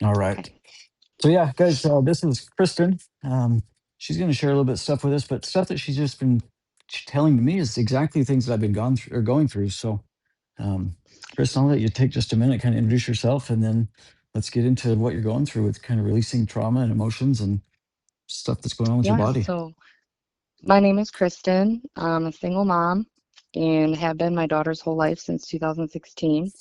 All right. Okay. So yeah, guys, this is Kristen. She's going to share a little bit of stuff with us, but stuff that she's just been telling to me is exactly things that I've been gone through or going through. So, um, Kristen, I'll let you take just a minute, kind of introduce yourself, and then let's get into what you're going through with kind of releasing trauma and emotions and stuff that's going on with your Yeah, body. so my name is Kristen. I'm a single mom and have been my daughter's whole life since 2016.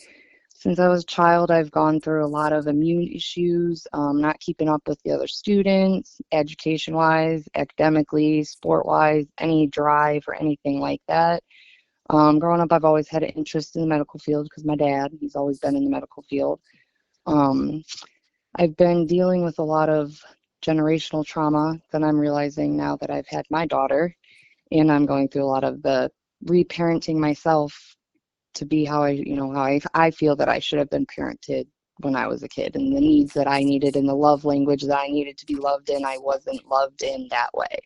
Since I was a child, I've gone through a lot of immune issues, not keeping up with the other students, education-wise, academically, sport-wise, any drive or anything like that. Growing up, I've always had an interest in the medical field because my dad, he's always been in the medical field. Um, I've been dealing with a lot of generational trauma that I'm realizing now that I've had my daughter, and I'm going through a lot of the reparenting myself to be how I feel that I should have been parented when I was a kid, and the needs that I needed and the love language that I needed to be loved in, I wasn't loved in that way.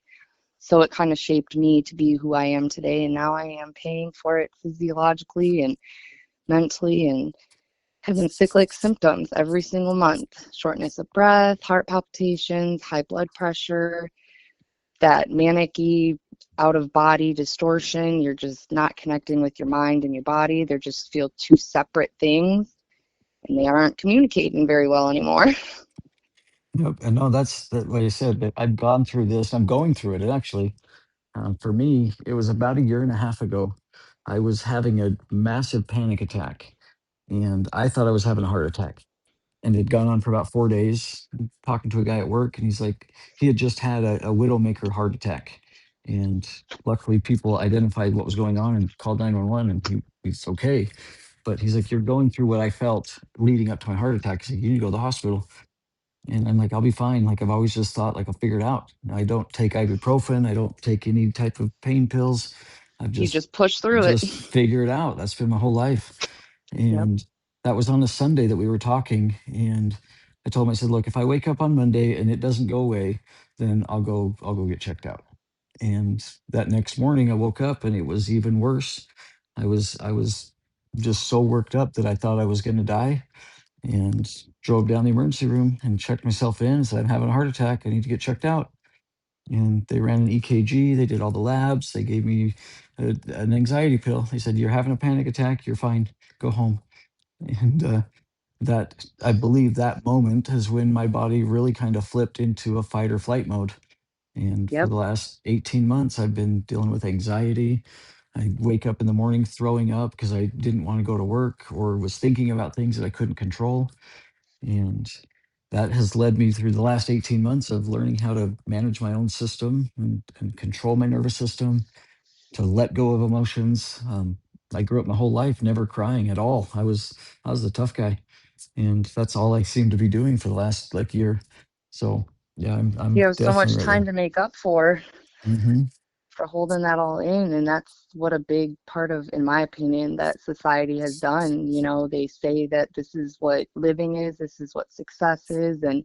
So it kind of shaped me to be who I am today, and now I am paying for it physiologically and mentally and having cyclic symptoms every single month: shortness of breath, heart palpitations, high blood pressure, that manic out of body distortion. You're just not connecting with your mind and your body. They just feel two separate things and they aren't communicating very well anymore. Yep. And no, that's that, like I said, that I've gone through this. I'm going through it. Actually, for me, it was about a year and a half ago. I was having a massive panic attack, and I thought I was having a heart attack. And it had gone on for about 4 days. Talking to a guy at work, and he's like, he had just had a widowmaker heart attack, and luckily people identified what was going on and called 911, and he's okay. But he's like, you're going through what I felt leading up to my heart attack. He's like, you need to go to the hospital. And I'm like, I'll be fine. Like I've always just thought, like I'll figure it out. I don't take ibuprofen. I don't take any type of pain pills. I've You just just push through it. just figure it out. That's been my whole life. Yep. And that was on a Sunday that we were talking. And I told him, I said, look, if I wake up on Monday and it doesn't go away, then I'll go get checked out. And that next morning I woke up and it was even worse. I was just so worked up that I thought I was going to die, and drove down the emergency room and checked myself in and said, I'm having a heart attack. I need to get checked out. And they ran an EKG. They did all the labs. They gave me an anxiety pill. They said, you're having a panic attack. You're fine. Go home. And that, I believe that moment is when my body really kind of flipped into a fight or flight mode. And for Yep. the last 18 months, I've been dealing with anxiety. I wake up in the morning throwing up because I didn't want to go to work or was thinking about things that I couldn't control. And that has led me through the last 18 months of learning how to manage my own system and control my nervous system, to let go of emotions. I grew up my whole life never crying at all. I was the tough guy, and that's all I seem to be doing for the last like year. So yeah, I'm You have so much definitely right time there. to make up Hmm. for holding that all in, and that's what a big part of, in my opinion, that society has done. They say that this is what living is, this is what success is, and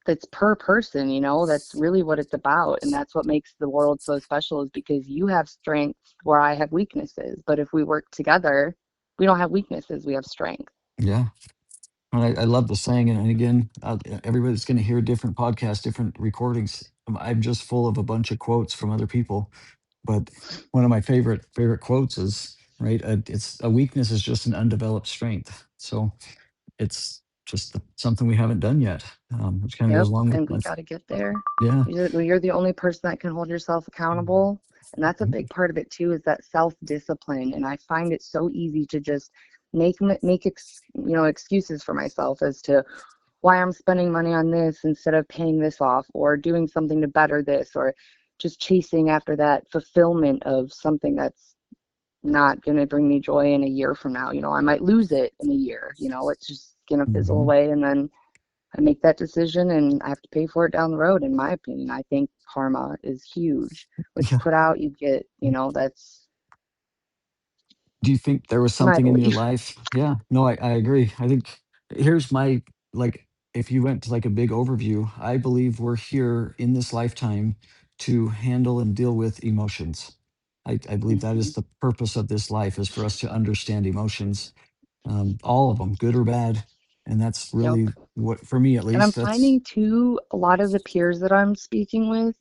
that's per person. That's really what it's about, and that's what makes the world so special, is because you have strengths where I have weaknesses, but if we work together, we don't have weaknesses, we have strength. Yeah. And I love the saying, and again, everybody's going to hear different podcasts, different recordings. I'm just full of a bunch of quotes from other people, but one of my favorite quotes is right. It's a weakness is just an undeveloped strength. So it's just something we haven't done yet, which kind of Yep, goes along and we with got to get there. yeah. You're the only person that can hold yourself accountable, and that's a big part of it too, is that self-discipline. And I find it so easy to just excuses for myself as to why I'm spending money on this instead of paying this off or doing something to better this, or just chasing after that fulfillment of something that's not going to bring me joy in a year from now. I might lose it in a year. It's just going to fizzle Hmm. away, and then I make that decision and I have to pay for it down the road, in my opinion. I think karma is huge. What you Yeah. put out, you get. That's Do you think there was my something in your belief. life? Yeah, no, I agree. I think here's my like, if you went to like a big overview, I believe we're here in this lifetime to handle and deal with emotions. I believe that Hmm. is the purpose of this life, is for us to understand emotions, all of them, good or bad. And that's Yep. really What for me at And I'm least, that's finding too, a lot of the peers that I'm speaking with,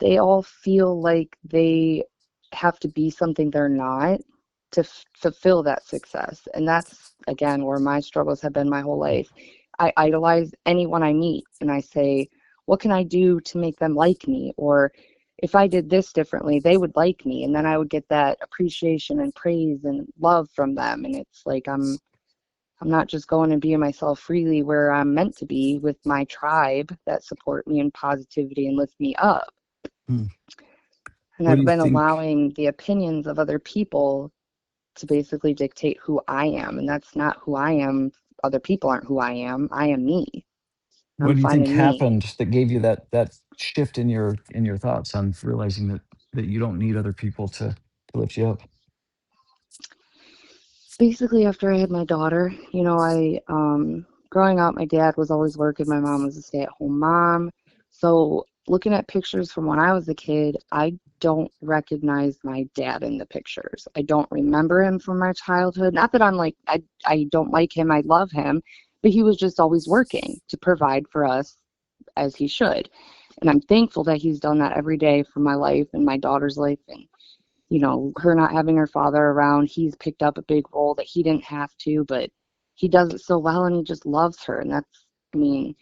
they all feel like they have to be something they're not to fulfill that success. And that's, again, where my struggles have been my whole life. I idolize anyone I meet and I say, what can I do to make them like me? Or if I did this differently, they would like me. And then I would get that appreciation and praise and love from them. And it's like I'm not just going and being myself freely where I'm meant to be with my tribe that support me in positivity and lift me up. hmm. And What do I've you been think? allowing the opinions of other people to basically dictate who I am. And that's not who I am. Other people aren't who I am. I am me. I'm What do you think finding me. happened that gave you that shift in your thoughts on realizing that you don't need other people to lift you up? Basically, after I had my daughter, growing up, my dad was always working. My mom was a stay-at-home mom. So looking at pictures from when I was a kid, I don't recognize my dad in the pictures. I don't remember him from my childhood. Not that I don't like him, I love him, but he was just always working to provide for us as he should. And I'm thankful that he's done that every day for my life and my daughter's life. And her not having her father around, he's picked up a big role that he didn't have to, but he does it so well and he just loves her. And I mean,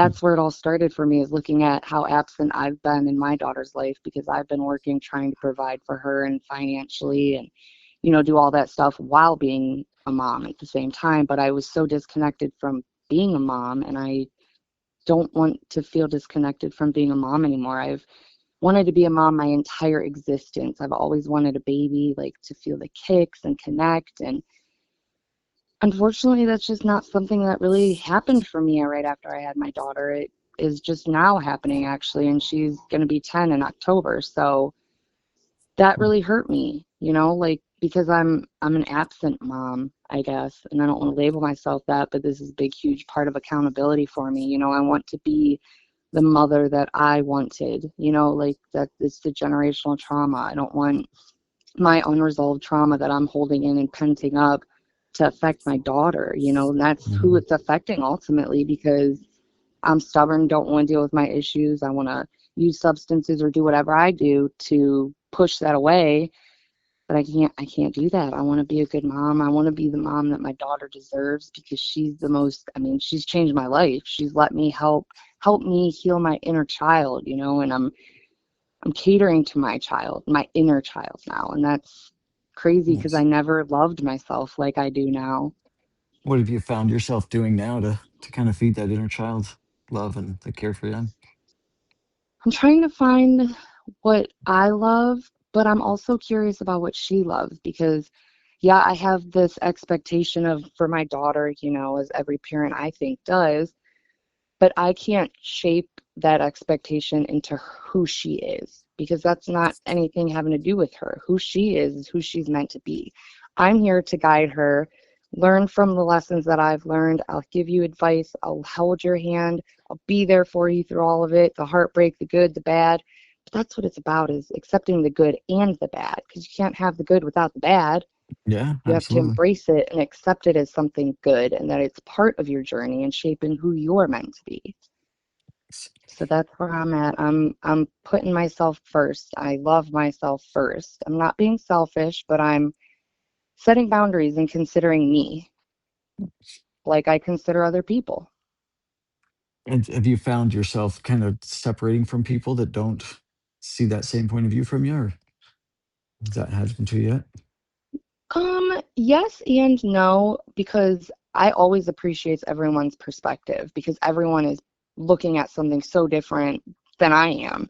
Hmm. that's where it all started for me is looking at how absent I've been in my daughter's life because I've been working, trying to provide for her and financially and, do all that stuff while being a mom at the same time. But I was so disconnected from being a mom and I don't want to feel disconnected from being a mom anymore. I've wanted to be a mom my entire existence. I've always wanted a baby, like to feel the kicks and connect. And unfortunately, that's just not something that really happened for me right after I had my daughter. It is just now happening, actually, and she's going to be 10 in October. So that really hurt me, like because I'm an absent mom, I guess, and I don't want to label myself that, but this is a big, huge part of accountability for me. I want to be the mother that I wanted, like that it's the generational trauma. I don't want my unresolved trauma that I'm holding in and penting up to affect my daughter, and that's who Mhm. it's affecting ultimately because I'm stubborn, don't want to deal with my issues. I want to use substances or do whatever I do to push that away, but I can't do that. I want to be a good mom. I want to be the mom that my daughter deserves because she's the most, I mean, she's changed my life. She's let me help me heal my inner child, and I'm catering to my child, my inner child now, and that's crazy because I Nice. never loved myself like I do now. What have you found yourself doing now to kind of feed that inner child love and the care for them? I'm trying to find what I love, but I'm also curious about what she loves because yeah, I have this expectation of for my daughter, as every parent I think does, but I can't shape that expectation into who she is because that's not anything having to do with her. Who she is who she's meant to be. I'm here to guide her, learn from the lessons that I've learned. I'll give you advice. I'll hold your hand. I'll be there for you through all of it, the heartbreak, the good, the bad. But that's what it's about is accepting the good and the bad because you can't have the good without the bad. Yeah, You have to absolutely. embrace it and accept it as something good and that it's part of your journey and shaping who you're meant to be. So that's where I'm at. I'm putting myself first. I love myself first. I'm not being selfish, but I'm setting boundaries and considering me like I consider other people. And have you found yourself kind of separating from people that don't see that same point of view from you, or has that happened to you yet? Yes and no, because I always appreciate everyone's perspective because everyone is looking at something so different than I am.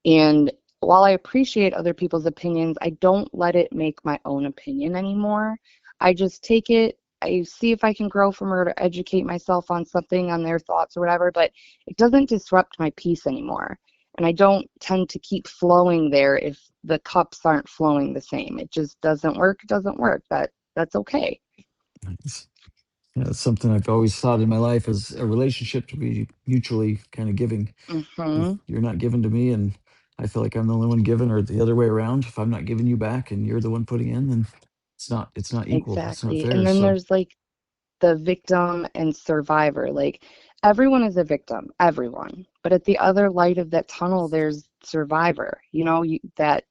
And while I appreciate other people's opinions, I don't let it make my own opinion anymore. I just take it, I see if I can grow from her to educate myself on something, on their thoughts or whatever, but it doesn't disrupt my peace anymore. And I don't tend to keep flowing there if the cups aren't flowing the same. It just doesn't work, it doesn't work. That's okay. Nice. Yeah, it's something I've always thought in my life as a relationship to be mutually kind of giving. If Mm-hmm. you're not giving to me and I feel like I'm the only one giving, or the other way around, if I'm not giving you back and you're the one putting in, then it's not equal. It's not Exactly. fair. And then So there's like the victim and survivor. Like everyone is a victim, everyone. But at the other light of that tunnel, there's survivor. That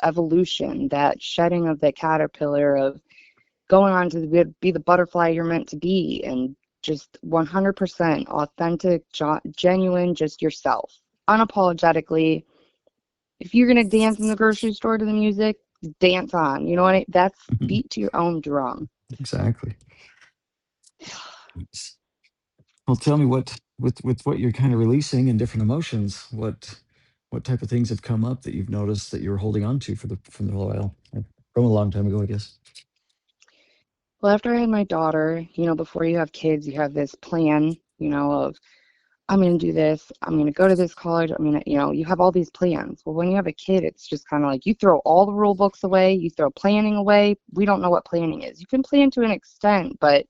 evolution, that shedding of that caterpillar, of going on to be the butterfly you're meant to be, and just 100% authentic, genuine, just yourself, unapologetically. If you're gonna dance in the grocery store to the music, dance on. You know what that's beat to your own drum. Exactly. Well, tell me what with what you're kind of releasing and different emotions, what type of things have come up that you've noticed that you're holding on to for the from a while, from a long time ago, I guess. Well, after I had my daughter, before you have kids, you have this plan, of I'm going to do this, I'm going to go to this college, I'm going to, you have all these plans. Well, when you have a kid, it's just kind of like you throw all the rule books away, you throw planning away. We don't know what planning is. You can plan to an extent, but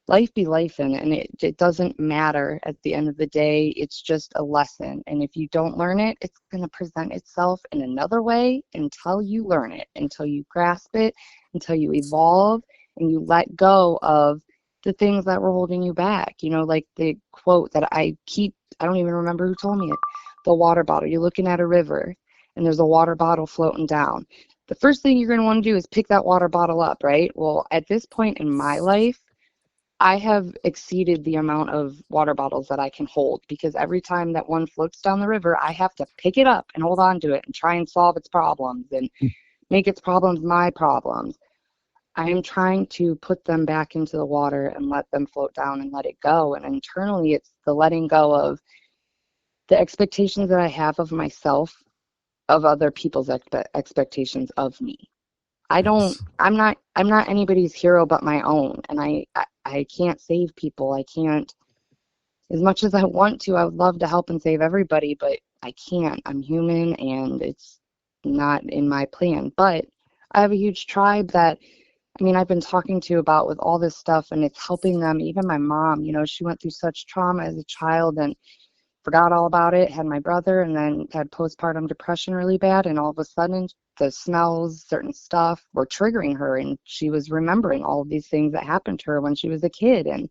life be life in, and it doesn't matter at the end of the day. It's just a lesson. And if you don't learn it, it's going to present itself in another way until you learn it, until you grasp it, until you evolve and you let go of the things that were holding you back. Like the quote that I don't even remember who told me it. The water bottle. You're looking at a river and there's a water bottle floating down. The first thing you're going to want to do is pick that water bottle up, right? Well, at this point in my life, I have exceeded the amount of water bottles that I can hold, because every time that one floats down the river, I have to pick it up and hold on to it and try and solve its problems and make its problems my problems. I am trying to put them back into the water and let them float down and let it go. And internally, it's the letting go of the expectations that I have of myself, of other people's expectations of me. Yes. I'm not anybody's hero but my own. And I can't save people. I can't, as much as I want to. I would love to help and save everybody, but I can't. I'm human and it's not in my plan. But I have a huge tribe that, I've been talking to about with all this stuff, and it's helping them. Even my mom, she went through such trauma as a child and forgot all about it, had my brother, and then had postpartum depression really bad. And all of a sudden, the smells, certain stuff were triggering her, and she was remembering all of these things that happened to her when she was a kid. And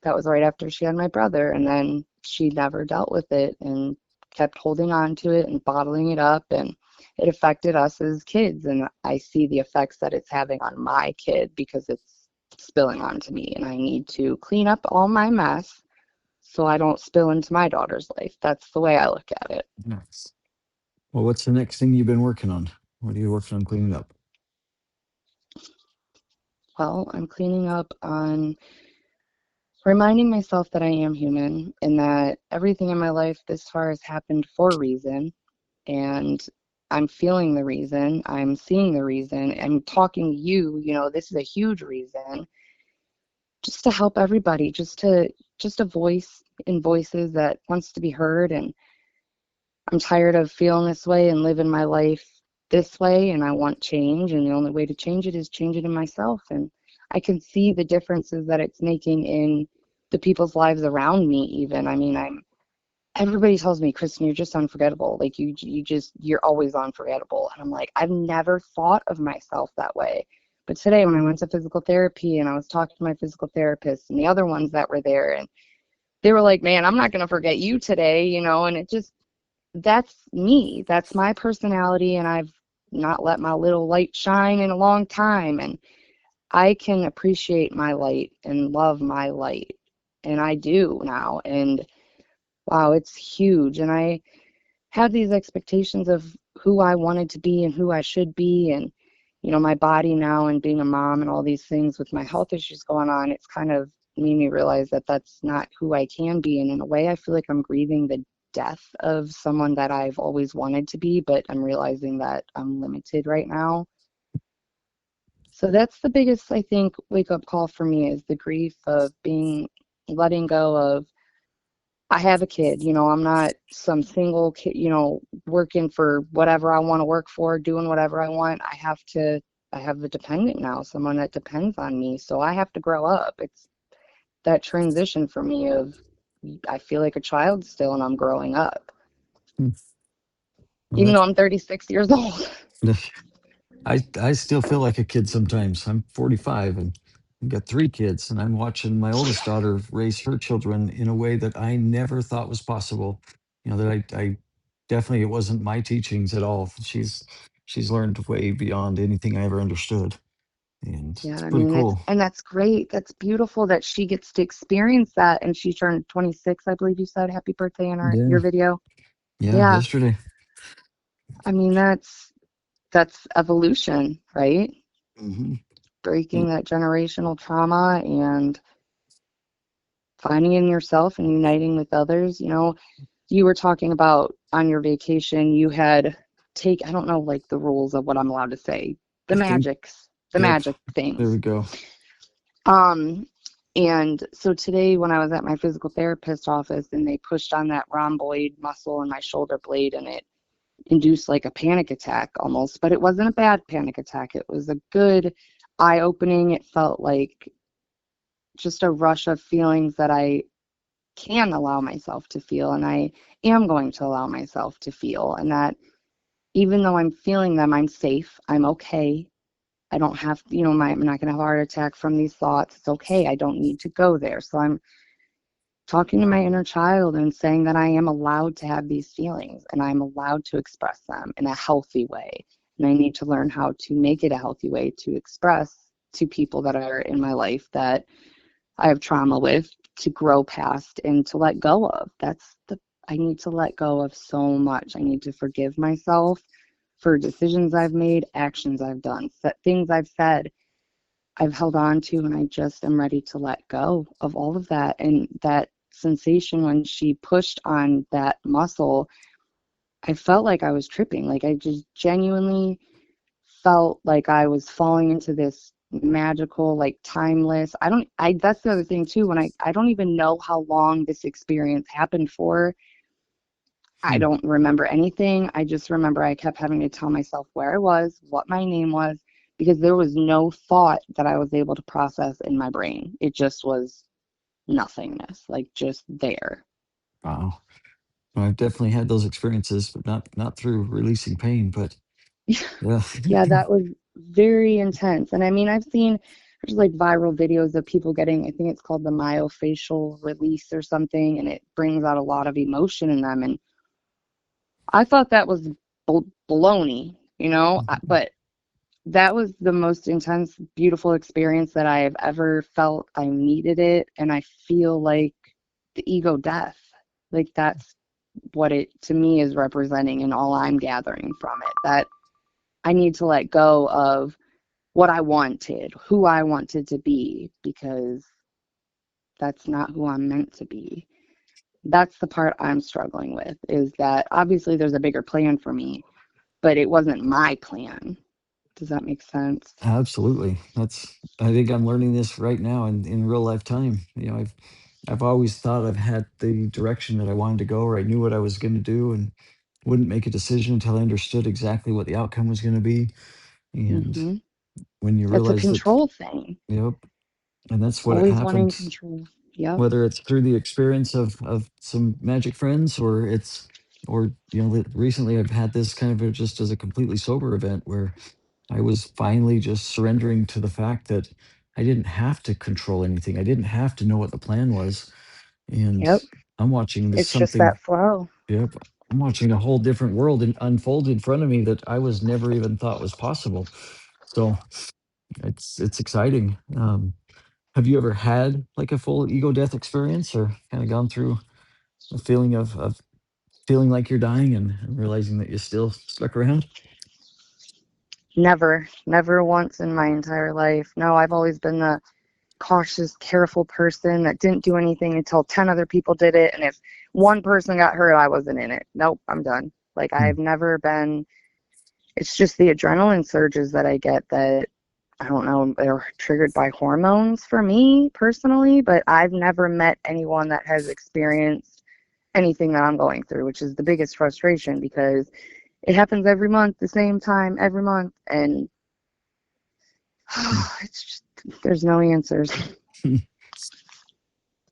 that was right after she had my brother. And then she never dealt with it and kept holding on to it and bottling it up. And it affected us as kids. And I see the effects that it's having on my kid because it's spilling onto me. And I need to clean up all my mess so I don't spill into my daughter's life. That's the way I look at it. Nice. Well, what's the next thing you've been working on? What are you working on cleaning up? Well, I'm cleaning up on reminding myself that I am human and that everything in my life this far has happened for a reason. And I'm feeling the reason, I'm seeing the reason, I'm talking to you, this is a huge reason, just to help everybody, just a voice in voices that wants to be heard. And I'm tired of feeling this way and living my life this way, and I want change, and the only way to change it is change it in myself. And I can see the differences that it's making in the people's lives around me even. I'm everybody tells me, Christen, you're just unforgettable. Like you're always unforgettable. And I'm like, I've never thought of myself that way. But today when I went to physical therapy and I was talking to my physical therapist and the other ones that were there, and they were like, man, I'm not going to forget you today, and it just, that's me. That's my personality. And I've not let my little light shine in a long time. And I can appreciate my light and love my light. And I do now. And wow, it's huge. And I had these expectations of who I wanted to be and who I should be, and my body now, and being a mom and all these things with my health issues going on, it's kind of made me realize that that's not who I can be. And in a way, I feel like I'm grieving the death of someone that I've always wanted to be, but I'm realizing that I'm limited right now. So that's the biggest, I think, wake up call for me, is the grief of letting go of, I have a kid, I'm not some single kid, working for whatever I want to work for, doing whatever I want. I have a dependent now, someone that depends on me. So I have to grow up. It's that transition for me of, I feel like a child still and I'm growing up, Hmm. Well, even though I'm 36 years old. I still feel like a kid sometimes. I'm 45, I've got three kids, and I'm watching my oldest daughter raise her children in a way that I never thought was possible. That I definitely, it wasn't my teachings at all. She's learned way beyond anything I ever understood, and Yeah, it's I pretty mean, cool. that's great. That's beautiful that she gets to experience that. And she turned 26, I believe you said. Happy birthday in Yeah, your video. yeah. Yeah, Yesterday. I mean, that's evolution, right? Hmm. Breaking that generational trauma and finding in yourself and uniting with others. You were talking about on your vacation, you had I don't know like the rules of what I'm allowed to say, I think. the Yep. magic There things. we go. Um, and so today when I was at my physical therapist office and they pushed on that rhomboid muscle in my shoulder blade and it induced like a panic attack almost, but it wasn't a bad panic attack. It was a good eye opening. It felt like just a rush of feelings that I can allow myself to feel, and I am going to allow myself to feel, and that even though I'm feeling them, I'm safe, I'm okay. I don't have, I'm not going to have a heart attack from these thoughts. It's okay. I don't need to go there. So I'm talking to my inner child and saying that I am allowed to have these feelings and I'm allowed to express them in a healthy way. And I need to learn how to make it a healthy way to express to people that are in my life that I have trauma with, to grow past and to let go of. I need to let go of so much. I need to forgive myself for decisions I've made, actions I've done, things I've said, I've held on to, and I just am ready to let go of all of that. And that sensation when she pushed on that muscle, I felt like I was tripping. Like I just genuinely felt like I was falling into this magical, like timeless. That's the other thing too, when I don't even know how long this experience happened for. I Hmm. don't remember anything. I just remember I kept having to tell myself where I was, what my name was, because there was no thought that I was able to process in my brain. It just was nothingness, like just there. Wow. Well, I've definitely had those experiences, but not through releasing pain. But yeah. Yeah, that was very intense. And I mean, I've seen there's like viral videos of people getting, I think it's called the myofascial release or something, and it brings out a lot of emotion in them. And I thought that was baloney, but that was the most intense, beautiful experience that I have ever felt. I needed it, and I feel like the ego death. Like that's what it to me is representing, and all I'm gathering from it. That I need to let go of what I wanted, who I wanted to be, because that's not who I'm meant to be. That's the part I'm struggling with, is that obviously there's a bigger plan for me, but it wasn't my plan. Does that make sense? Absolutely. I think I'm learning this right now in real life time. I've always thought I've had the direction that I wanted to go, or I knew what I was going to do, and wouldn't make a decision until I understood exactly what the outcome was going to be. And Hmm. when you It's a realize that, control thing. yep, and that's what Always wanting happens, control. Yep. whether it's through the experience of some magic friends, or recently I've had this kind of just as a completely sober event where I was finally just surrendering to the fact that I didn't have to control anything. I didn't have to know what the plan was. And Yep. I'm watching this It's just something, that flow. yep, I'm watching a whole different world unfold in front of me that I was never even thought was possible. So it's exciting. Have you ever had like a full ego death experience, or kind of gone through a feeling of feeling like you're dying and realizing that you're still stuck around? Never, never once in my entire life. No, I've always been the cautious, careful person that didn't do anything until 10 other people did it. And if one person got hurt, I wasn't in it. Nope, I'm done. Like, Hmm. I've never been, it's just the adrenaline surges that I get that I don't know, they're triggered by hormones for me personally, but I've never met anyone that has experienced anything that I'm going through, which is the biggest frustration because it happens every month, the same time every month, and it's just there's no answers.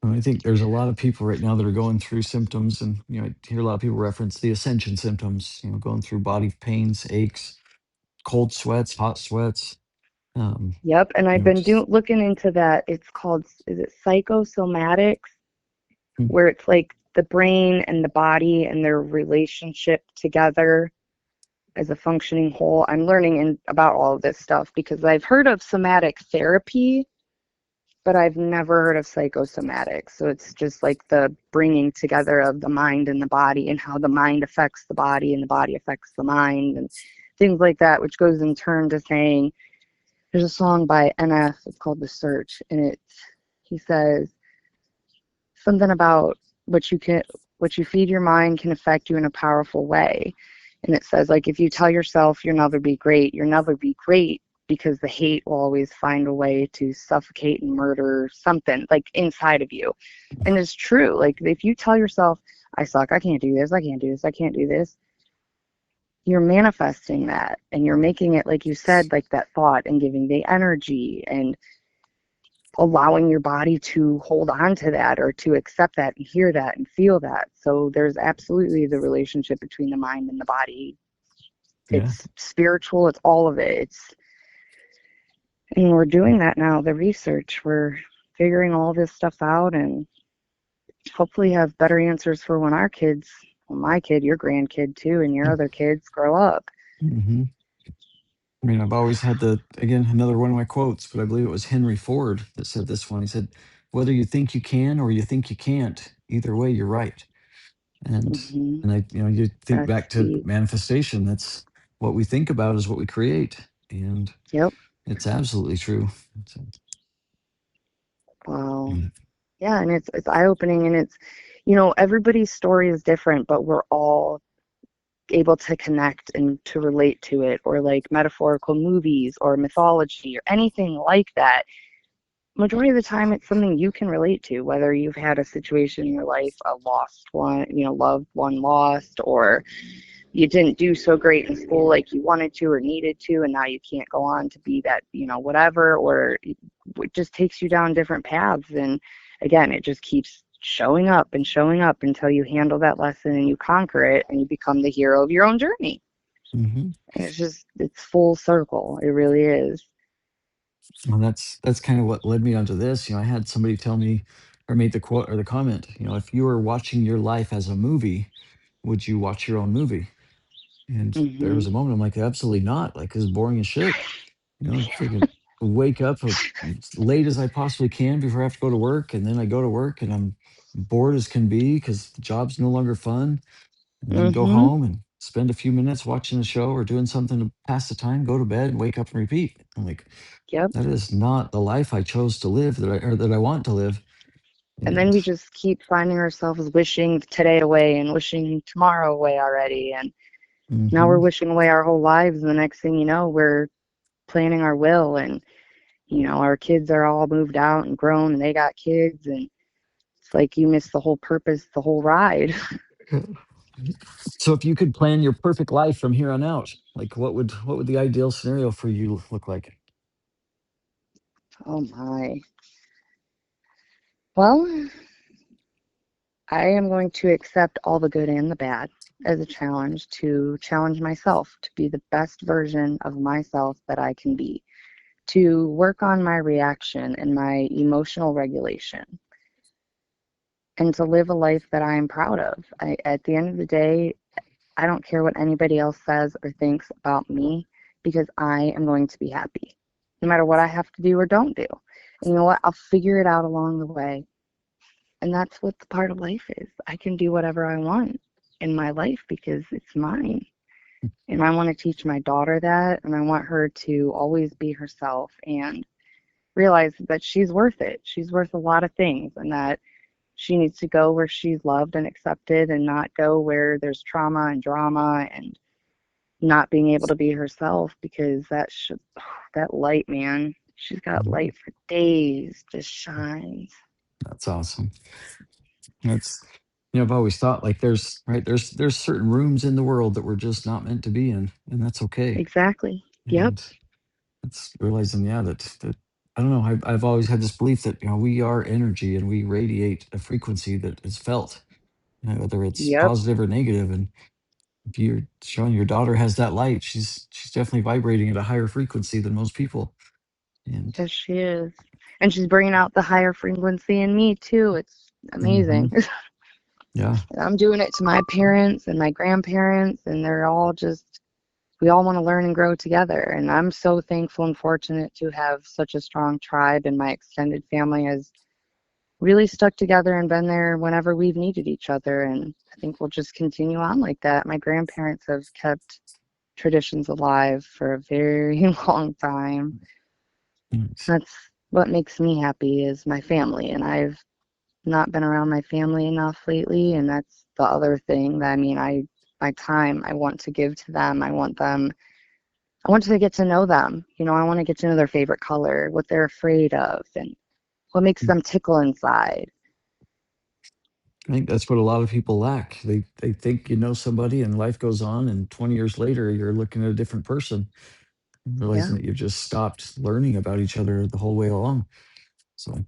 I think there's a lot of people right now that are going through symptoms, and I hear a lot of people reference the ascension symptoms. Going through body pains, aches, cold sweats, hot sweats. Yep, and I've been Just looking into that. It's called, is it psychosomatics, mm, where it's like the brain and the body and their relationship together as a functioning whole. I'm learning about all of this stuff because I've heard of somatic therapy, but I've never heard of psychosomatics. So it's just like the bringing together of the mind and the body and how the mind affects the body and the body affects the mind and things like that, which goes in turn to saying there's a song by NF, it's called The Search, and he says something about what you can what you feed your mind can affect you in a powerful way. And it says, like, if you tell yourself you'll never be great, you'll never be great, because the hate will always find a way to suffocate and murder something like inside of you. And it's true. Like, if you tell yourself, I suck, I can't do this, I can't do this, I can't do this, you're manifesting that, and you're making it, like you said, like that thought, and giving the energy and allowing your body to hold on to that or to accept that and hear that and feel that. So there's absolutely the relationship between the mind and the body. yeah. It's spiritual, it's all of it. And we're doing that now, the research. We're figuring all this stuff out and hopefully have better answers for when our kids, well, my kid, your grandkid too, and your other kids grow up. Mm-hmm. I mean, I've always had again, another one of my quotes, but I believe it was Henry Ford that said this one. He said, whether you think you can or you think you can't, either way, you're right. And, Hmm. you think That's back to deep. manifestation, that's what we think about is what we create. And Yep. it's absolutely true. So, Wow. mm, Yeah, and it's eye opening, and it's, everybody's story is different, but we're all able to connect and to relate to it, or like metaphorical movies or mythology or anything like that. Majority of the time it's something you can relate to, whether you've had a situation in your life, a lost one, loved one lost, or you didn't do so great in school like you wanted to or needed to, and now you can't go on to be that, whatever, or it just takes you down different paths. And again, it just keeps showing up until you handle that lesson and you conquer it and you become the hero of your own journey. mhm. And it's full circle. It really is. And that's kind of what led me onto this. I had somebody tell me or made the quote or the comment, if you were watching your life as a movie, would you watch your own movie? And there Hmm. was a moment I'm like, absolutely not. Like, it's boring as shit. Freaking wake up as late as I possibly can before I have to go to work, and then I go to work and I'm bored as can be because the job's no longer fun. And then go Hmm. home and spend a few minutes watching a show or doing something to pass the time, go to bed, wake up and repeat. I'm like, Yep. that is not the life I chose to live that I want to live. And then And we just keep finding ourselves wishing today away and wishing tomorrow away already. And now we're mhm, wishing away our whole lives. And the next thing you know, we're planning our will. And, our kids are all moved out and grown and they got kids. And it's like you miss the whole purpose, the whole ride. so if you could plan your perfect life from here on out, like what would the ideal scenario for you look like? Oh my. Well, I am going to accept all the good and the bad as a challenge to challenge myself to be the best version of myself that I can be, to work on my reaction and my emotional regulation, and to live a life that I am proud of. At the end of the day, I don't care what anybody else says or thinks about me because I am going to be happy, no matter what I have to do or don't do. And you know what? I'll figure it out along the way. And that's what the part of life is. I can do whatever I want in my life because it's mine. And I want to teach my daughter that, and I want her to always be herself and realize that she's worth it. She's worth a lot of things, and that she needs to go where she's loved and accepted and not go where there's trauma and drama and not being able to be herself, because that light, man, she's got Mhm. light for days, just shines. That's awesome. That's I've always thought like there's certain rooms in the world that we're just not meant to be in, and that's okay. Exactly. Yep. And it's realizing, yeah, that I don't know. I've always had this belief that we are energy and we radiate a frequency that is felt, whether it's Yep. positive or negative. And if you're showing your daughter has that light, she's definitely vibrating at a higher frequency than most people. And Yes, she is. And she's bringing out the higher frequency in me too. It's hmm amazing. yeah, I'm doing it to my parents and my grandparents, and they're all just, we all want to learn and grow together. And I'm so thankful and fortunate to have such a strong tribe, and my extended family has really stuck together and been there whenever we've needed each other. And I think we'll just continue on like that. My grandparents have kept traditions alive for a very long time. nice. That's what makes me happy is my family, and I've not been around my family enough lately, and that's the other thing that I mean, my time I want to give to them. I want to get to know them. I want to get to know their favorite color, what they're afraid of, and what makes them tickle inside. I think that's what a lot of people lack. They think you know somebody and life goes on, and 20 years later you're looking at a different person, realizing Yeah. that you just stopped learning about each other the whole way along. So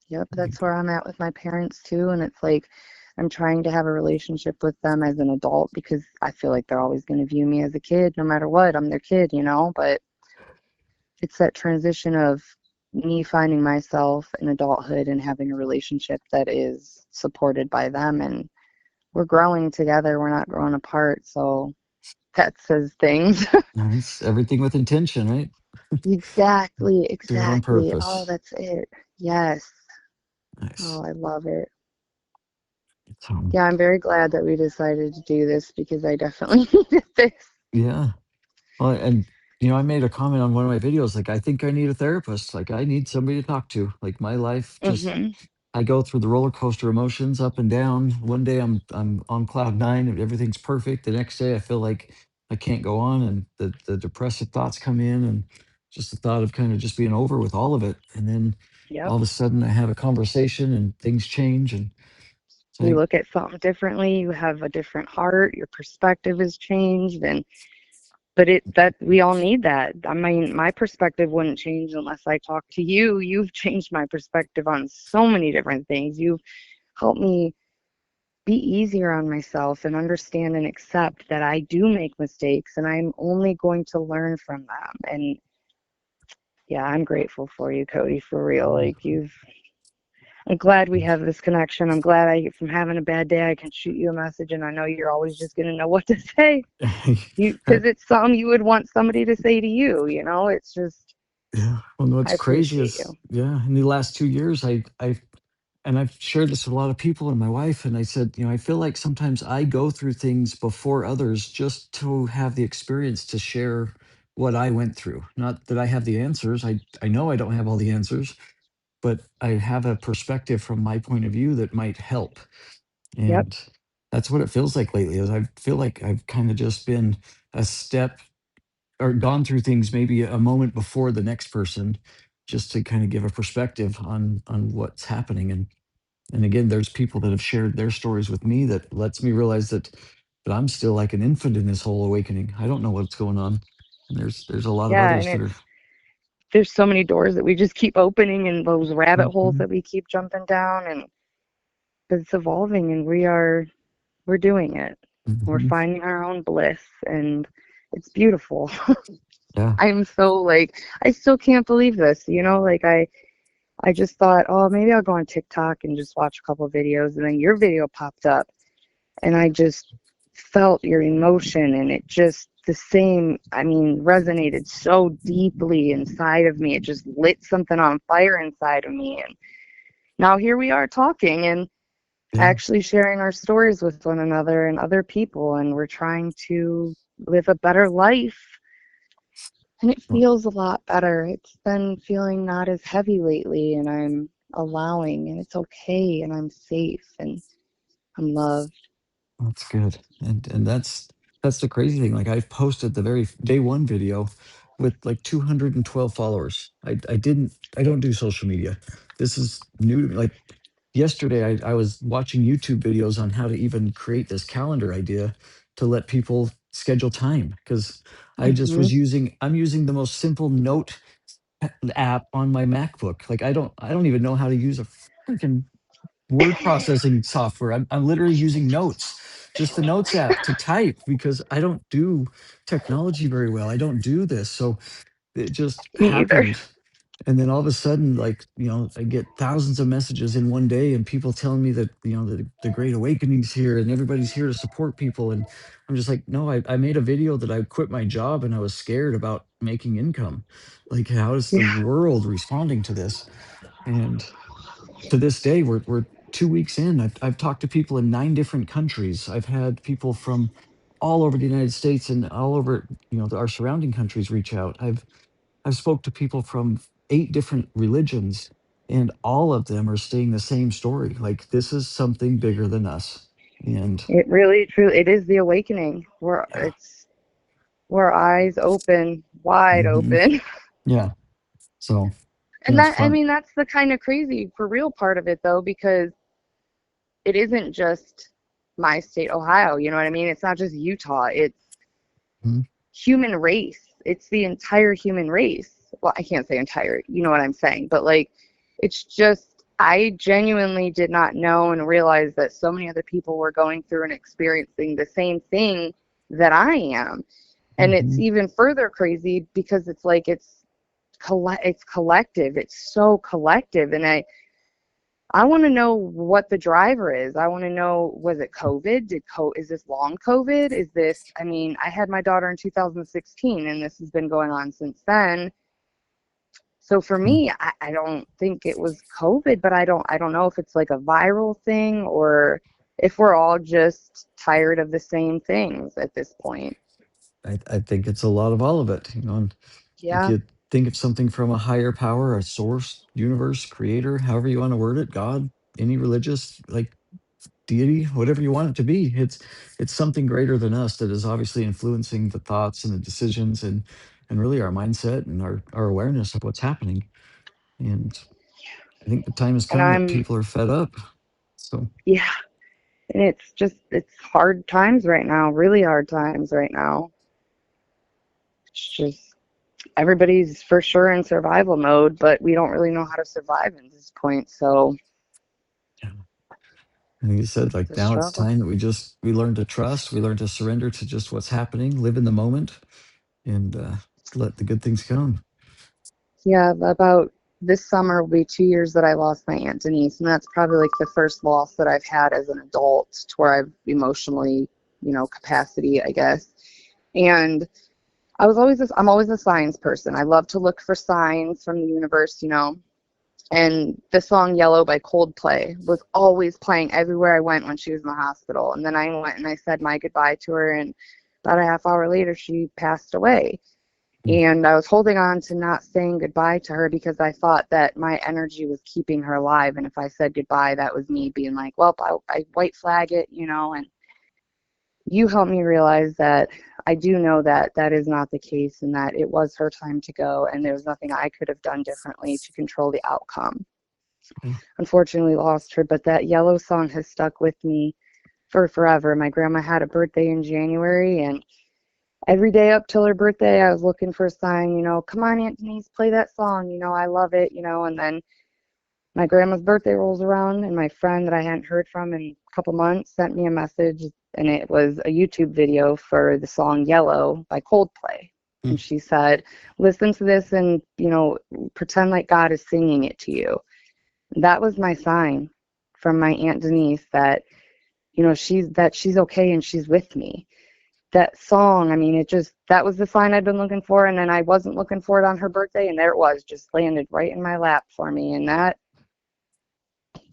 Yep, I that's think where I'm at with my parents too, and it's like I'm trying to have a relationship with them as an adult because I feel like they're always going to view me as a kid no matter what. I'm their kid, but it's that transition of me finding myself in adulthood and having a relationship that is supported by them, and we're growing together, we're not growing apart, so that says things. nice. Everything with intention, right? Exactly, Do it on exactly. Oh, purpose. that's it. Yes. Nice. Oh, I love it. So, Yeah, I'm very glad that we decided to do this because I definitely needed this. yeah. Well, and I made a comment on one of my videos, like, I think I need a therapist. Like, I need somebody to talk to. Like, my life just, Hmm. I go through the roller coaster emotions up and down. One day I'm on cloud nine and everything's perfect. The next day I feel like I can't go on, and the depressive thoughts come in, and just the thought of kind of just being over with all of it. And then all Yep. of a sudden I have a conversation and things change. And it's You like, look at something differently, you have a different heart, your perspective has changed, and but it that we all need that. I mean, my perspective wouldn't change unless I talk to you. You've changed my perspective on so many different things. You've helped me be easier on myself and understand and accept that I do make mistakes and I'm only going to learn from them. And yeah, I'm grateful for you, Cody, for real. Like I'm glad we have this connection. I'm glad if I'm having a bad day, I can shoot you a message and I know you're always just going to know what to say. Because that, it's something you would want somebody to say to you. It's just, yeah. Well, I what's crazy appreciate you. is, yeah, in the last 2 years, and I've shared this with a lot of people and my wife, and I said, I feel like sometimes I go through things before others just to have the experience to share what I went through. Not that I have the answers. I know I don't have all the answers, but I have a perspective from my point of view that might help. Yep. And that's what it feels like lately, is I feel like I've kind of just been a step, or gone through things maybe a moment before the next person, just to kind of give a perspective on what's happening. And again, there's people that have shared their stories with me that lets me realize that I'm still like an infant in this whole awakening. I don't know what's going on. And there's a lot of Yeah. And others that are. there's so many doors that we just keep opening and those rabbit holes Mhm, that we keep jumping down. And it's evolving and we're doing it. We're mhm. finding our own bliss and it's beautiful. Yeah. I'm so like I still can't believe this. Like I just thought, oh, maybe I'll go on TikTok and just watch a couple of videos, and then your video popped up, and I just felt your emotion, and it just the same, I mean, resonated so deeply inside of me. It just lit something on fire inside of me, and now here we are talking and Yeah. actually sharing our stories with one another and other people, and we're trying to live a better life. And it Well, feels a lot better. It's been feeling not as heavy lately, and I'm allowing, and it's okay, and I'm safe, and I'm loved. that's good. And that's the crazy thing. Like, I've posted the very day one video with like 212 followers. I don't do social media. This is new to me. Like, yesterday I was watching YouTube videos on how to even create this calendar idea to let people schedule time, because Hmm. I'm using the most simple note app on my MacBook. Like, I don't even know how to use a freaking word processing software. I'm literally using notes, just the notes app to type, because I don't do technology very well. I don't do this. So It just Me either. happened. And then all of a sudden, like, I get thousands of messages in one day and people telling me that, the Great Awakening's here and everybody's here to support people. And I'm just like, no, I made a video that I quit my job and I was scared about making income. Like, how is the Yeah. world responding to this? And to this day, we're 2 weeks in. I've talked to people in 9 different countries. I've had people from all over the United States and all over, our surrounding countries reach out. I've spoke to people from 8 different religions, and all of them are saying the same story. Like, this is something bigger than us. And It really, truly, it is the awakening. yeah, We're eyes open, wide hmm open. yeah. So And it's that, I fun. mean, that's the kind of crazy for real part of it, though, because it isn't just my state, Ohio. You know what I mean? It's not just Utah. It's Mhm. human race. It's the entire human race. Well, I can't say entire, you know what I'm saying, but like, it's just, I genuinely did not know and realize that so many other people were going through and experiencing the same thing that I am. And it's Mhm. even further crazy because it's like it's collective. It's so collective. And I want to know what the driver is. I want to know, was it COVID? Is this long COVID? Is this, I mean, I had my daughter in 2016 and this has been going on since then. So for Mm. me, I don't think it was COVID, but I don't know if it's like a viral thing or if we're all just tired of the same things at this point. I think it's a lot of all of it. And if Yeah. you think of something from a higher power, a source, universe, creator, however you want to word it, God, any religious like deity, whatever you want it to be, it's something greater than us that is obviously influencing the thoughts and the decisions and really our mindset and our awareness of what's happening. And I think the time has And come that people are fed up. So yeah, and it's hard times right now, really hard times right now. It's just everybody's for sure in survival mode, but we don't really know how to survive at this point. So yeah. And you said, it's like, a now it's struggle. time that we learn to trust, we learn to surrender to just what's happening, live in the moment, and let the good things come. Yeah, about this summer will be 2 years that I lost my Aunt Denise, and that's probably like the first loss that I've had as an adult to where I've emotionally, capacity, I guess. And I'm always a signs person. I love to look for signs from the universe. And the song Yellow by Coldplay was always playing everywhere I went when she was in the hospital. And then I went and I said my goodbye to her, and about a half hour later, she passed away. Mm. And I was holding on to not saying goodbye to her because I thought that my energy was keeping her alive. And if I said goodbye, that was me being like, well, I white flag it. And you helped me realize that I do know that that is not the case and that it was her time to go. And there was nothing I could have done differently to control the outcome. Yeah. Unfortunately, lost her, but that yellow song has stuck with me for forever. My grandma had a birthday in January, and every day up till her birthday, I was looking for a sign, come on, Aunt Denise, play that song, I love it. And then my grandma's birthday rolls around, and my friend that I hadn't heard from in a couple months sent me a message, and it was a YouTube video for the song Yellow by Coldplay. Mm. And she said, listen to this and, pretend like God is singing it to you. That was my sign from my Aunt Denise that, she's okay and she's with me. That song, I mean, that was the sign I'd been looking for, and then I wasn't looking for it on her birthday, and there it was, just landed right in my lap for me, and that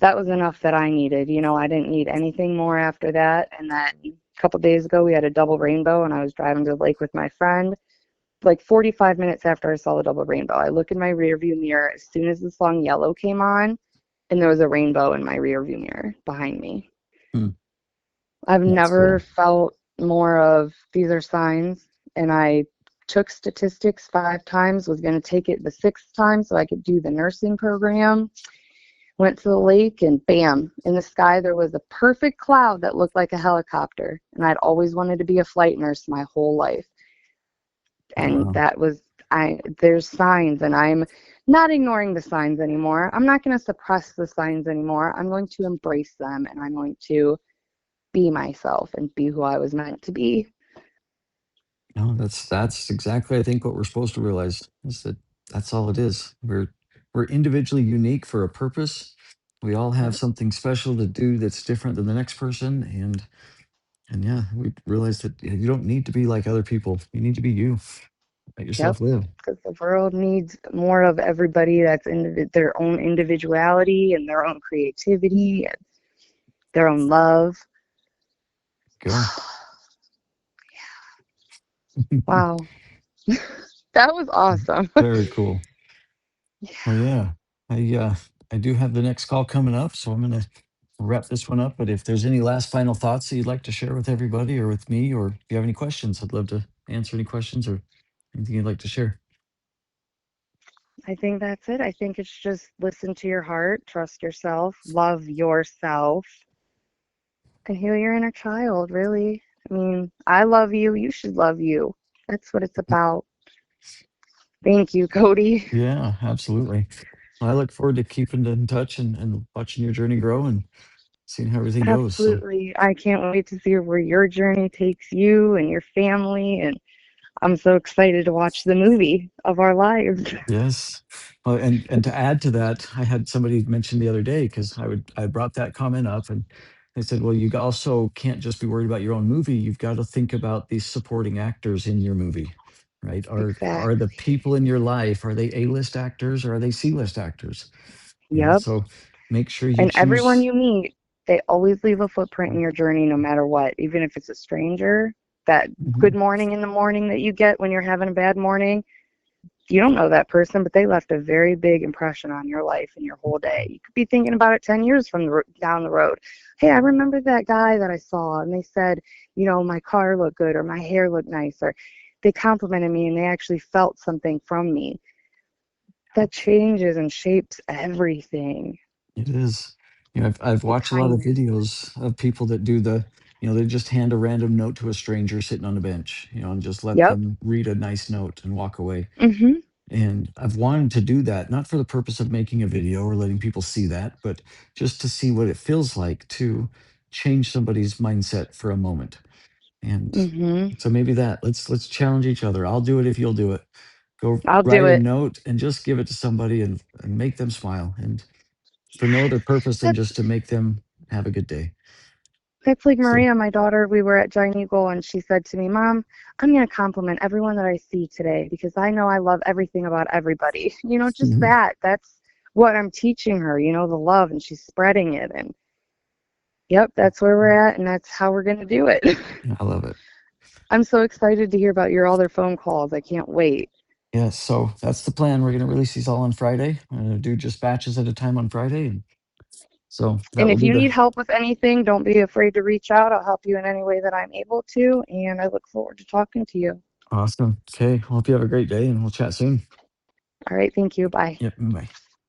was enough that I needed. I didn't need anything more after that. And then a couple days ago, we had a double rainbow, and I was driving to the lake with my friend. Like 45 minutes after I saw the double rainbow, I look in my rearview mirror as soon as the song Yellow came on, and there was a rainbow in my rearview mirror behind me. Mm. I've That's never cool. felt more of these are signs, and I took statistics 5 times, was going to take it the sixth time so I could do the nursing program. Went to the lake, and bam, in the sky there was a perfect cloud that looked like a helicopter. And I'd always wanted to be a flight nurse my whole life. And Wow. that was there's signs, and I'm not ignoring the signs anymore. I'm not going to suppress the signs anymore. I'm going to embrace them, and I'm going to be myself and be who I was meant to be. No, that's exactly I think what we're supposed to realize is that that's all it is. We're individually unique for a purpose. We all have Yep. something special to do that's different than the next person, and yeah, we realize that you don't need to be like other people. You need to be you. Let Yep. yourself live. Because the world needs more of everybody that's in their own individuality and their own creativity and their own love. Go. Wow. That was awesome. Very cool. Yeah, Well, yeah, I do have the next call coming up, so I'm gonna wrap this one up. But if there's any last final thoughts that you'd like to share with everybody or with me, or if you have any questions, I'd love to answer any questions or anything you'd like to share. I think that's it. I think it's just listen to your heart, trust yourself, love yourself, and heal your inner child, really. I mean, I love you. You should love you. That's what it's about. Thank you, Cody. Yeah, absolutely. Well, I look forward to keeping in touch and watching your journey grow and seeing how everything goes. So Absolutely. I can't wait to see where your journey takes you and your family. And I'm so excited to watch the movie of our lives. yes. Well, and to add to that, I had somebody mention the other day because I brought that comment up and they said, well, you also can't just be worried about your own movie. You've got to think about these supporting actors in your movie, right? Are the Exactly. people in your life, are they A-list actors or are they C-list actors? Yep. So make sure you And everyone choose. you meet, they always leave a footprint in your journey no matter what, even if it's a stranger. That good Mhm. morning in the morning that you get when you're having a bad morning, you don't know that person, but they left a very big impression on your life and your whole day. You could be thinking about it 10 years from down the road. Hey, I remember that guy that I saw, and they said, my car looked good or my hair looked nice, or they complimented me and they actually felt something from me. That changes and shapes everything. It is. I've The watched a lot of kindness. videos of people that do they just hand a random note to a stranger sitting on a bench, and just let Yep. them read a nice note and walk away. Mm-hmm. And I've wanted to do that, not for the purpose of making a video or letting people see that, but just to see what it feels like to change somebody's mindset for a moment. And Mm-hmm. so maybe let's challenge each other. I'll do it if you'll do it. Go I'll do write a it. note and just give it to somebody and make them smile. And for no other purpose than That's just to make them have a good day. That's like So, Maria, my daughter. We were at Giant Eagle, and she said to me, Mom, I'm going to compliment everyone that I see today because I know I love everything about everybody. Just mhm, that. That's what I'm teaching her, the love, and she's spreading it. And yep, that's where we're at, and that's how we're going to do it. I love it. I'm so excited to hear about your other phone calls. I can't wait. Yeah, so that's the plan. We're going to release these all on Friday. I'm going to do just batches at a time on Friday, and so that And will if be you the need help with anything, don't be afraid to reach out. I'll help you in any way that I'm able to, and I look forward to talking to you. awesome. Okay, well, hope you have a great day, and we'll chat soon. All right, thank you. Bye. Yep, bye.